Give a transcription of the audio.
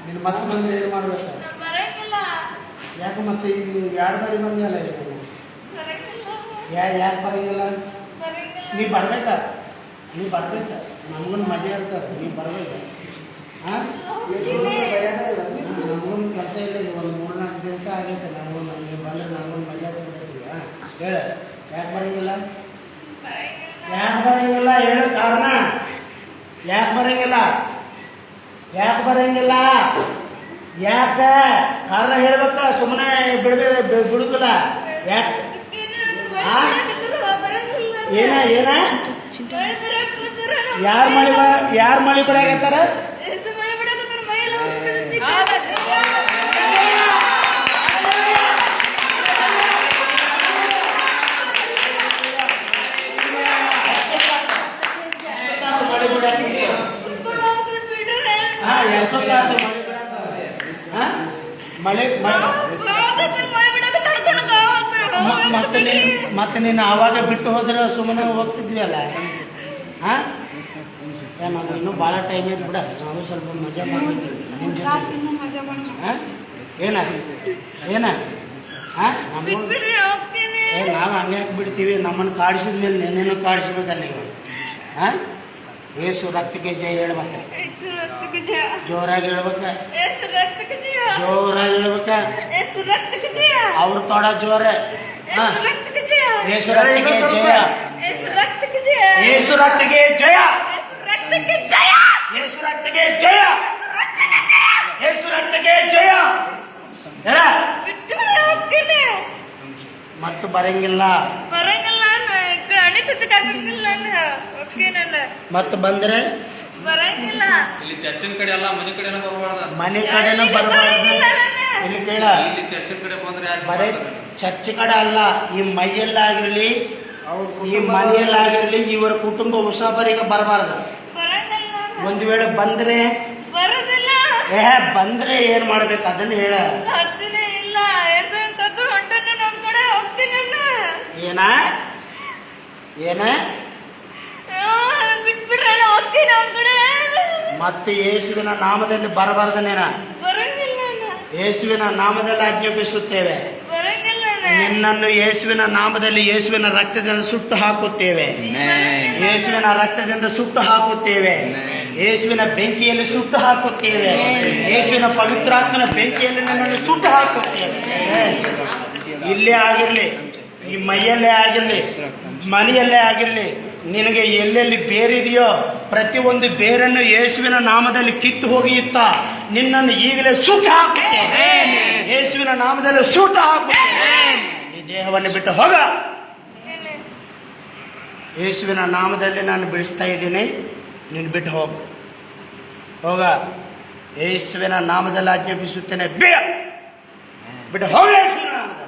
ನಿನ್ನ ಮತ್ತೆ ಬಂದು ಏನು ಮಾಡ್ಬೇಕು? ಯಾಕೆ ಮತ್ತೆ ಈಗ ನೀವು 2 ಬಾರಿ ಬಂದಿಲ್ಲ ಈಗ ಯಾಕೆ ಬರಂಗಿಲ್ಲ? ನೀ ಬರ್ಬೇಕಾ? ನಮಗೂ ಮಜಾ ಇರ್ತದೆ, ನೀವು ಬರ್ಬೇಕು. ಹಾಂ ನಮಗೂ ಕೆಲಸ ಇಲ್ಲ, ಈಗ ಒಂದು 3-4 ದಿವಸ ಆಗೈತೆ. ನೀವು ಬಂದರೆ ನಮಗೂ ಮಜಾ ಇರ್ತೈತಿ. ಹಾಂ ಹೇಳ, ಯಾಕೆ ಬರಂಗಿಲ್ಲ? ಹೇಳು ಕಾರಣ. ಯಾಕೆ ಬರಂಗಿಲ್ಲ? ಯಾಕೆ ಕಾರಣ ಹೇಳ್ಬೇಕ, ಸುಮ್ಮನೆ ಬಿಡುದಿಲ್ಲ. ಯಾಕೆ? ಏನ ಯಾರು ಮಳಿ ಬಿಡಾಕತ್ತಾರ? ಮತ್ತೆ ನೀನು ಆವಾಗ ಬಿಟ್ಟು ಹೋದ್ರೆ ಸುಮ್ಮನೆ ಹೋಗ್ತಿದ್ವಿ ಅಲ್ಲ. ಹಾಂ ನಮ್ಗೆ ಇನ್ನೂ ಭಾಳ ಟೈಮ್ ಐತೆ ಬಿಡ, ನಾವು ಸ್ವಲ್ಪ ಮಜಾ ಮಾಡ್ತೀವಿ ನಿನ್ನ ಜೊತೆ. ಹಾಂ ಏನ ಹಾಂ ನಾವು ಹಂಗೆ ಬಿಡ್ತೀವಿ. ನಮ್ಮನ್ನು ಕಾಡಿಸಿದ ಮೇಲೆ ನೆನ್ನೇನು ಕಾಡಿಸ್ಬೇಕಲ್ಲ ನೀವು. ಹಾಂ ಏಸು ರಕ್ತಕ್ಕೆ ಜಯ ಹೇಳ್ಬೇಕ, ಜೋರಾಗಿ ಹೇಳ್ಬೇಕ, ಜೋರಾಗಿ ಹೇಳ್ಬೇಕ. ಅವ್ರ ತೊಡ ಜೋರ. ಏಸು ರಕ್ತಕ್ಕೆ ಜಯ, ಏಸು ರಕ್ತಕ್ಕೆ ಜಯ, ಏಸು ರಕ್ತಕ್ಕೆ ಜಯ, ಏಸು ರಕ್ತಕ್ಕೆ ಜಯ. ಹೇಳ ಮತ್ತು ಬರಂಗಿಲ್ಲ. ಮತ್ತು ಬಂದ್ರೆ ಇಲ್ಲಿ ಚರ್ಚಿನ ಕಡೆ ಅಲ್ಲ, ಮನೆ ಕಡೆನೂ ಬರಬಾರ್ದು. ಮನೆ ಕಡೆನೂ ಬರಬಾರ್ದು. ಇಲ್ಲಿ ಕೇಳ, ಇಲ್ಲಿ ಚರ್ಚಿನ ಕಡೆ ಬಂದ್ರೆ ಬರೇ ಚರ್ಚ್ ಕಡೆ ಅಲ್ಲ, ಈ ಮೈಯಲ್ಲಾಗಿರ್ಲಿ ಈ ಮನೆಯಲ್ಲಾಗಿರ್ಲಿ ಇವರ ಕುಟುಂಬ ಉಸಾಬರಿಗೆ ಬರಬಾರ್ದು. ಒಂದು ವೇಳೆ ಬಂದ್ರೆ ಬಂದ್ರೆ ಏನ್ ಮಾಡ್ಬೇಕು ಅದನ್ನ ಹೇಳ. ಏನ ಮತ್ತೆ ಯೇಸುವಿನ ನಾಮದಲ್ಲಿ ಬರಬಾರ್ದನೇನ? ಯೇಸುವಿನ ನಾಮದಲ್ಲಿ ಆಜ್ಞಾಪಿಸುತ್ತೇವೆ. ನಿನ್ನನ್ನು ಯೇಸುವಿನ ನಾಮದಲ್ಲಿ ಯೇಸುವಿನ ರಕ್ತದಿಂದ ಸುಟ್ಟು ಹಾಕುತ್ತೇವೆ. ಯೇಸುವಿನ ರಕ್ತದಿಂದ ಸುಟ್ಟು ಹಾಕುತ್ತೇವೆ. ಯೇಸುವಿನ ಬೆಂಕಿಯಲ್ಲಿ ಸುಟ್ಟು ಹಾಕುತ್ತೇವೆ. ಯೇಸುವಿನ ಪವಿತ್ರಾತ್ಮನ ಬೆಂಕಿಯಲ್ಲಿ ನನ್ನನ್ನು ಸುಟ್ಟು ಹಾಕುತ್ತೇವೆ. ಇಲ್ಲೇ ಆಗಿರ್ಲಿ, ಈ ಮೈಯಲ್ಲೇ ಆಗಿರ್ಲಿ, ಮನೆಯಲ್ಲೇ ಆಗಿರ್ಲಿ, ನಿನಗೆ ಎಲ್ಲೆಲ್ಲಿ ಬೇರಿದೆಯೋ ಪ್ರತಿಯೊಂದು ಬೇರನ್ನು ಯೇಸುವಿನ ನಾಮದಲ್ಲಿ ಕಿತ್ತು ಹೋಗಿಯುತ್ತ ನಿನ್ನನ್ನು ಈಗಲೇ ಸುಟ್ಟು ಹಾಕುತ್ತೇವೆ. ಯೇಸುವಿನ ನಾಮದಲ್ಲಿ ಸುಟ್ಟು ಹಾಕುತ್ತೇವೆ. ಈ ದೇಹವನ್ನು ಬಿಟ್ಟು ಹೋಗ. ಯೇಸುವಿನ ನಾಮದಲ್ಲಿ ನಾನು ಬಿಡಿಸ್ತಾ ಇದ್ದೀನಿ, ನೀನು ಬಿಟ್ಟು ಹೋಗ. ಯೇಸುವಿನ ನಾಮದಲ್ಲಿ ಆಜ್ಞಾಪಿಸುತ್ತೇನೆ, ಬಿಟ್ಟು ಹೋಗ. ಯೇಸುವಿನ ನಾಮದಲ್ಲಿ